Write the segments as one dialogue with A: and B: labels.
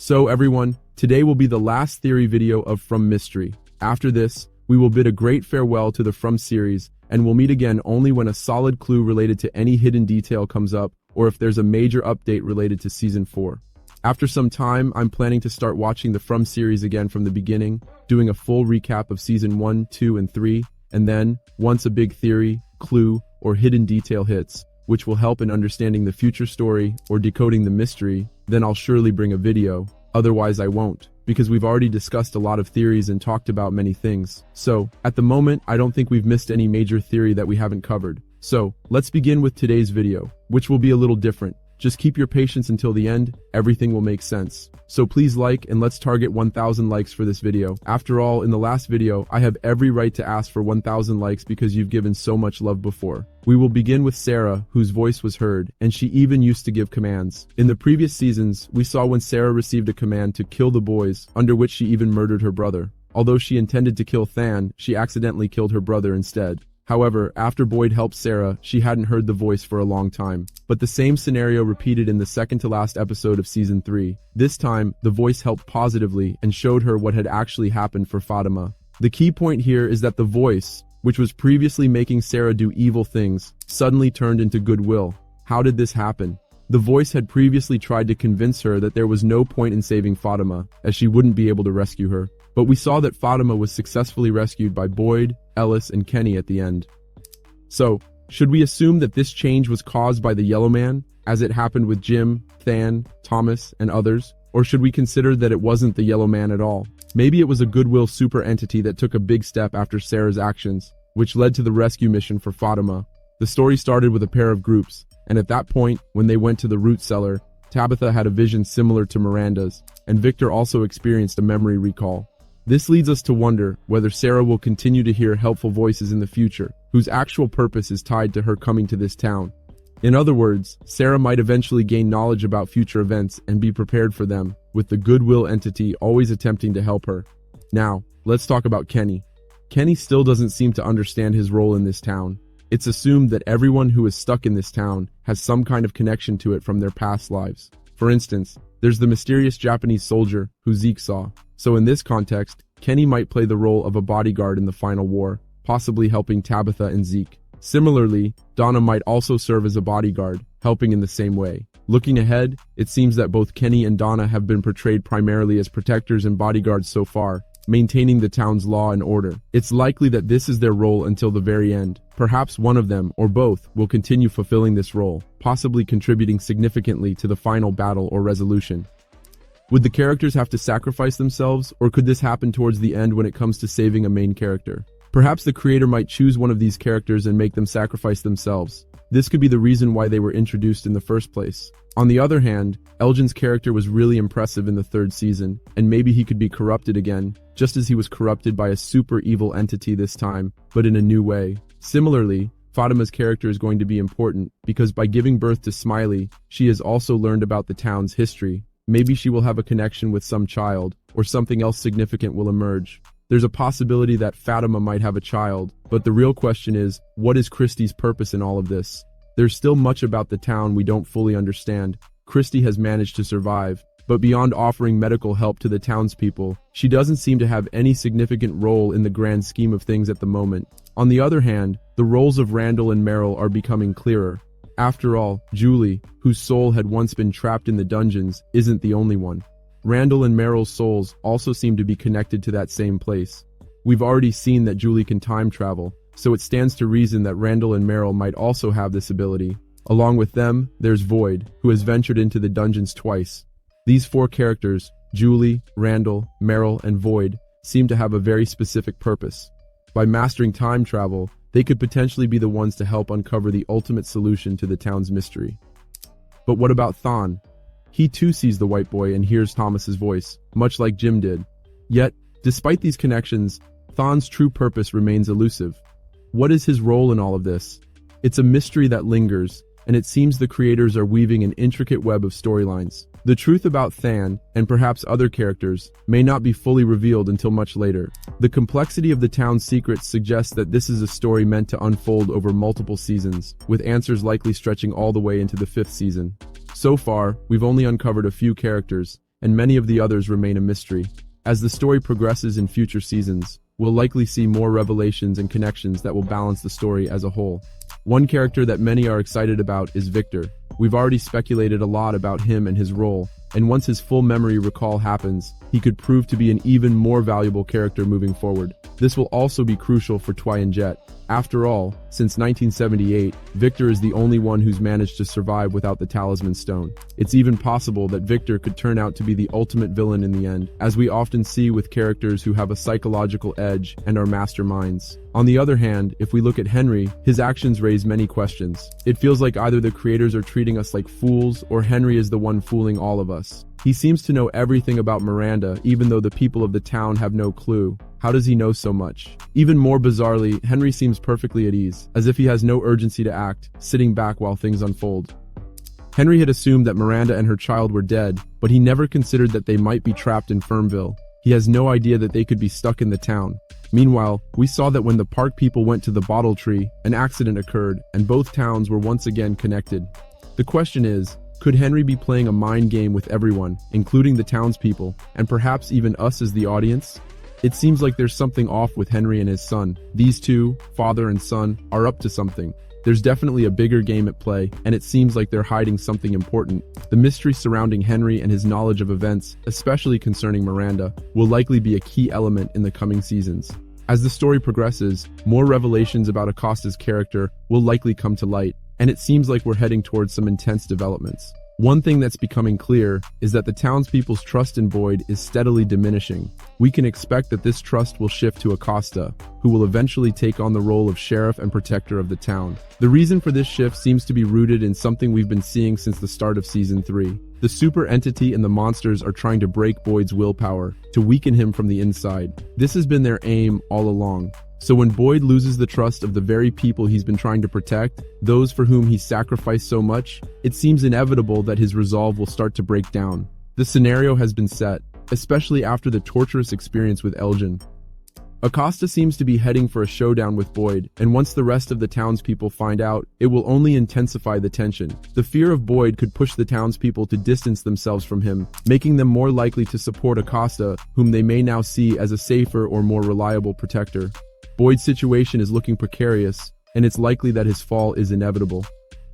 A: So everyone, today will be the last theory video of From Mystery. After this, we will bid a great farewell to the From series, and we'll meet again only when a solid clue related to any hidden detail comes up, or if there's a major update related to Season 4. After some time, I'm planning to start watching the From series again from the beginning, doing a full recap of Season 1, 2, and 3, and then, once a big theory, clue, or hidden detail hits, which will help in understanding the future story or decoding the mystery, then I'll surely bring a video. Otherwise I won't, because we've already discussed a lot of theories and talked about many things. So, at the moment, I don't think we've missed any major theory that we haven't covered. So, let's begin with today's video, which will be a little different. Just keep your patience until the end, everything will make sense. So please like and let's target 1,000 likes for this video. After all, in the last video, I have every right to ask for 1,000 likes because you've given so much love before. We will begin with Sarah, whose voice was heard, and she even used to give commands. In the previous seasons, we saw when Sarah received a command to kill the boys, under which she even murdered her brother. Although she intended to kill Than, she accidentally killed her brother instead. However, after Boyd helped Sarah, she hadn't heard the voice for a long time. But the same scenario repeated in the second to last episode of Season 3. This time, the voice helped positively and showed her what had actually happened for Fatima. The key point here is that the voice, which was previously making Sarah do evil things, suddenly turned into goodwill. How did this happen? The voice had previously tried to convince her that there was no point in saving Fatima, as she wouldn't be able to rescue her. But we saw that Fatima was successfully rescued by Boyd, Ellis, and Kenny at the end. So, should we assume that this change was caused by the Yellow Man, as it happened with Jim, Than, Thomas, and others? Or should we consider that it wasn't the Yellow Man at all? Maybe it was a goodwill super entity that took a big step after Sarah's actions, which led to the rescue mission for Fatima. The story started with a pair of groups, and at that point, when they went to the root cellar, Tabitha had a vision similar to Miranda's, and Victor also experienced a memory recall. This leads us to wonder whether Sarah will continue to hear helpful voices in the future, whose actual purpose is tied to her coming to this town. In other words, Sarah might eventually gain knowledge about future events and be prepared for them, with the goodwill entity always attempting to help her. Now, let's talk about Kenny. Kenny still doesn't seem to understand his role in this town. It's assumed that everyone who is stuck in this town has some kind of connection to it from their past lives. For instance, there's the mysterious Japanese soldier who Zeke saw. So in this context, Kenny might play the role of a bodyguard in the final war, possibly helping Tabitha and Zeke. Similarly, Donna might also serve as a bodyguard, helping in the same way. Looking ahead, it seems that both Kenny and Donna have been portrayed primarily as protectors and bodyguards so far, maintaining the town's law and order. It's likely that this is their role until the very end. Perhaps one of them, or both, will continue fulfilling this role, possibly contributing significantly to the final battle or resolution. Would the characters have to sacrifice themselves, or could this happen towards the end when it comes to saving a main character? Perhaps the creator might choose one of these characters and make them sacrifice themselves. This could be the reason why they were introduced in the first place. On the other hand, Elgin's character was really impressive in the third season, and maybe he could be corrupted again, just as he was corrupted by a super evil entity this time, but in a new way. Similarly, Fatima's character is going to be important, because by giving birth to Smiley, she has also learned about the town's history. Maybe she will have a connection with some child, or something else significant will emerge. There's a possibility that Fatima might have a child, but the real question is, what is Christy's purpose in all of this? There's still much about the town we don't fully understand. Christy has managed to survive, but beyond offering medical help to the townspeople, she doesn't seem to have any significant role in the grand scheme of things at the moment. On the other hand, the roles of Randall and Meryl are becoming clearer. After all, Julie, whose soul had once been trapped in the dungeons, isn't the only one. Randall and Meryl's souls also seem to be connected to that same place. We've already seen that Julie can time travel, so it stands to reason that Randall and Meryl might also have this ability. Along with them, there's Void, who has ventured into the dungeons twice. These four characters, Julie, Randall, Meryl, and Void, seem to have a very specific purpose. By mastering time travel, they could potentially be the ones to help uncover the ultimate solution to the town's mystery. But what about Thon? He too sees the white boy and hears Thomas's voice, much like Jim did. Yet, despite these connections, Thon's true purpose remains elusive. What is his role in all of this? It's a mystery that lingers, and it seems the creators are weaving an intricate web of storylines. The truth about Than, and perhaps other characters, may not be fully revealed until much later. The complexity of the town's secrets suggests that this is a story meant to unfold over multiple seasons, with answers likely stretching all the way into the 5th season. So far, we've only uncovered a few characters, and many of the others remain a mystery. As the story progresses in future seasons, we'll likely see more revelations and connections that will balance the story as a whole. One character that many are excited about is Victor. We've already speculated a lot about him and his role, and once his full memory recall happens, he could prove to be an even more valuable character moving forward. This will also be crucial for Twi and Jet. After all, since 1978, Victor is the only one who's managed to survive without the Talisman Stone. It's even possible that Victor could turn out to be the ultimate villain in the end, as we often see with characters who have a psychological edge and are masterminds. On the other hand, if we look at Henry, his actions raise many questions. It feels like either the creators are treating us like fools, or Henry is the one fooling all of us. He seems to know everything about Miranda, even though the people of the town have no clue. How does he know so much? Even more bizarrely, Henry seems perfectly at ease, as if he has no urgency to act, sitting back while things unfold. Henry had assumed that Miranda and her child were dead, but he never considered that they might be trapped in Firmville. He has no idea that they could be stuck in the town. Meanwhile, we saw that when the park people went to the bottle tree, an accident occurred, and both towns were once again connected. The question is, could Henry be playing a mind game with everyone, including the townspeople, and perhaps even us as the audience? It seems like there's something off with Henry and his son. These two, father and son, are up to something. There's definitely a bigger game at play, and it seems like they're hiding something important. The mystery surrounding Henry and his knowledge of events, especially concerning Miranda, will likely be a key element in the coming seasons. As the story progresses, more revelations about Acosta's character will likely come to light, and it seems like we're heading towards some intense developments. One thing that's becoming clear is that the townspeople's trust in Boyd is steadily diminishing. We can expect that this trust will shift to Acosta, who will eventually take on the role of sheriff and protector of the town. The reason for this shift seems to be rooted in something we've been seeing since the start of Season 3. The super entity and the monsters are trying to break Boyd's willpower, to weaken him from the inside. This has been their aim all along. So when Boyd loses the trust of the very people he's been trying to protect, those for whom he sacrificed so much, it seems inevitable that his resolve will start to break down. The scenario has been set, especially after the torturous experience with Elgin. Acosta seems to be heading for a showdown with Boyd, and once the rest of the townspeople find out, it will only intensify the tension. The fear of Boyd could push the townspeople to distance themselves from him, making them more likely to support Acosta, whom they may now see as a safer or more reliable protector. Boyd's situation is looking precarious, and it's likely that his fall is inevitable.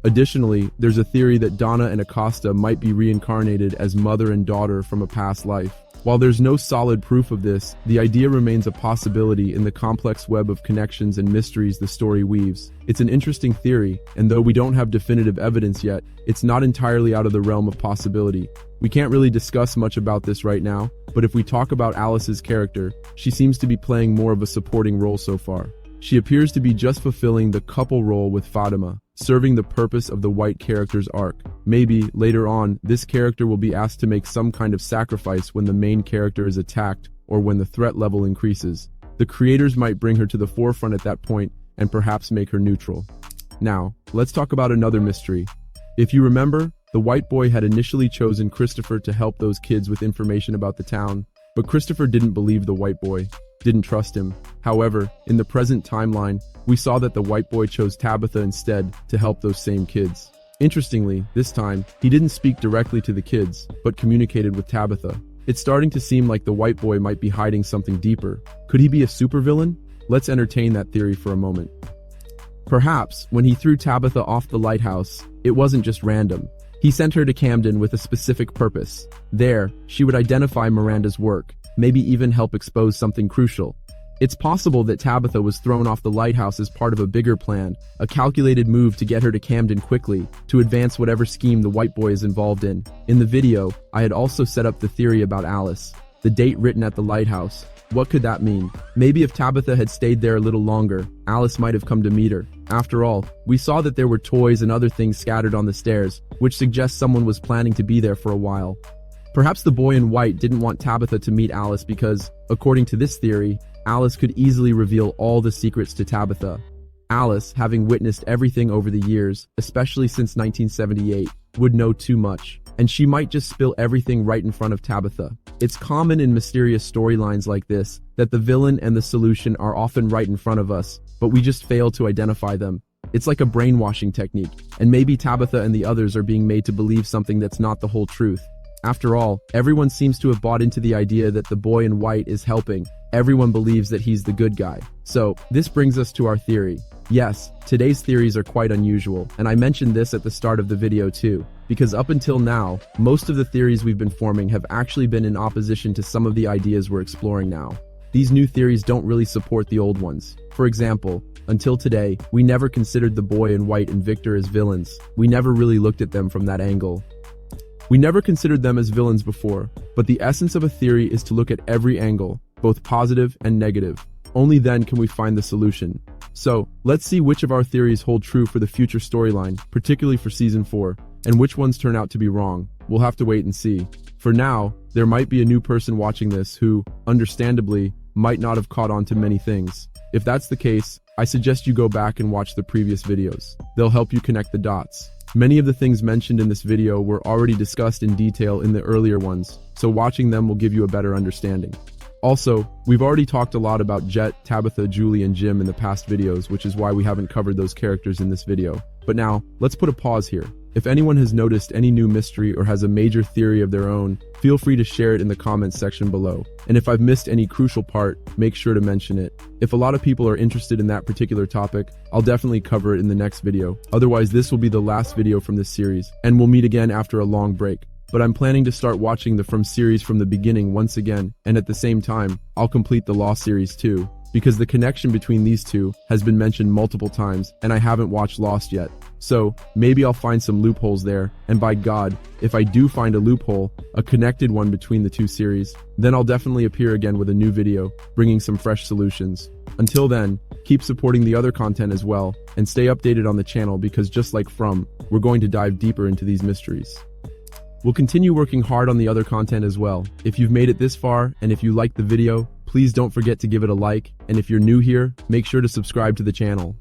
A: Additionally, there's a theory that Donna and Acosta might be reincarnated as mother and daughter from a past life. While there's no solid proof of this, the idea remains a possibility in the complex web of connections and mysteries the story weaves. It's an interesting theory, and though we don't have definitive evidence yet, it's not entirely out of the realm of possibility. We can't really discuss much about this right now, but if we talk about Alice's character, she seems to be playing more of a supporting role so far. She appears to be just fulfilling the couple role with Fatima, serving the purpose of the white character's arc. Maybe, later on, this character will be asked to make some kind of sacrifice when the main character is attacked or when the threat level increases. The creators might bring her to the forefront at that point and perhaps make her neutral. Now, let's talk about another mystery. If you remember, the white boy had initially chosen Christopher to help those kids with information about the town, but Christopher didn't believe the white boy, didn't trust him. However, in the present timeline, we saw that the white boy chose Tabitha instead to help those same kids. Interestingly, this time, he didn't speak directly to the kids, but communicated with Tabitha. It's starting to seem like the white boy might be hiding something deeper. Could he be a supervillain? Let's entertain that theory for a moment. Perhaps, when he threw Tabitha off the lighthouse, it wasn't just random. He sent her to Camden with a specific purpose. There, she would identify Miranda's work, maybe even help expose something crucial. It's possible that Tabitha was thrown off the lighthouse as part of a bigger plan, a calculated move to get her to Camden quickly, to advance whatever scheme the white boy is involved in. In the video, I had also set up the theory about Alice, the date written at the lighthouse. What could that mean? Maybe if Tabitha had stayed there a little longer, Alice might have come to meet her. After all, we saw that there were toys and other things scattered on the stairs, which suggests someone was planning to be there for a while. Perhaps the boy in white didn't want Tabitha to meet Alice because, according to this theory, Alice could easily reveal all the secrets to Tabitha. Alice, having witnessed everything over the years, especially since 1978, would know too much, and she might just spill everything right in front of Tabitha. It's common in mysterious storylines like this that the villain and the solution are often right in front of us, but we just fail to identify them. It's like a brainwashing technique, and maybe Tabitha and the others are being made to believe something that's not the whole truth. After all, everyone seems to have bought into the idea that the boy in white is helping. Everyone believes that he's the good guy. So, this brings us to our theory. Yes, today's theories are quite unusual, and I mentioned this at the start of the video too, because up until now, most of the theories we've been forming have actually been in opposition to some of the ideas we're exploring now. These new theories don't really support the old ones. For example, until today, we never considered the boy in white and Victor as villains. We never really looked at them from that angle. We never considered them as villains before, but the essence of a theory is to look at every angle, both positive and negative. Only then can we find the solution. So, let's see which of our theories hold true for the future storyline, particularly for Season 4, and which ones turn out to be wrong. We'll have to wait and see. For now, there might be a new person watching this who, understandably, might not have caught on to many things. If that's the case, I suggest you go back and watch the previous videos. They'll help you connect the dots. Many of the things mentioned in this video were already discussed in detail in the earlier ones, so watching them will give you a better understanding. Also, we've already talked a lot about Jet, Tabitha, Julie, and Jim in the past videos, which is why we haven't covered those characters in this video. But now, let's put a pause here. If anyone has noticed any new mystery or has a major theory of their own, feel free to share it in the comments section below. And if I've missed any crucial part, make sure to mention it. If a lot of people are interested in that particular topic, I'll definitely cover it in the next video. Otherwise, this will be the last video from this series, and we'll meet again after a long break. But I'm planning to start watching the From series from the beginning once again, and at the same time, I'll complete the Lost series too, because the connection between these two has been mentioned multiple times, and I haven't watched Lost yet. So, maybe I'll find some loopholes there, and by God, if I do find a loophole, a connected one between the two series, then I'll definitely appear again with a new video, bringing some fresh solutions. Until then, keep supporting the other content as well, and stay updated on the channel because just like From, we're going to dive deeper into these mysteries. We'll continue working hard on the other content as well. If you've made it this far, and if you liked the video, please don't forget to give it a like, and if you're new here, make sure to subscribe to the channel.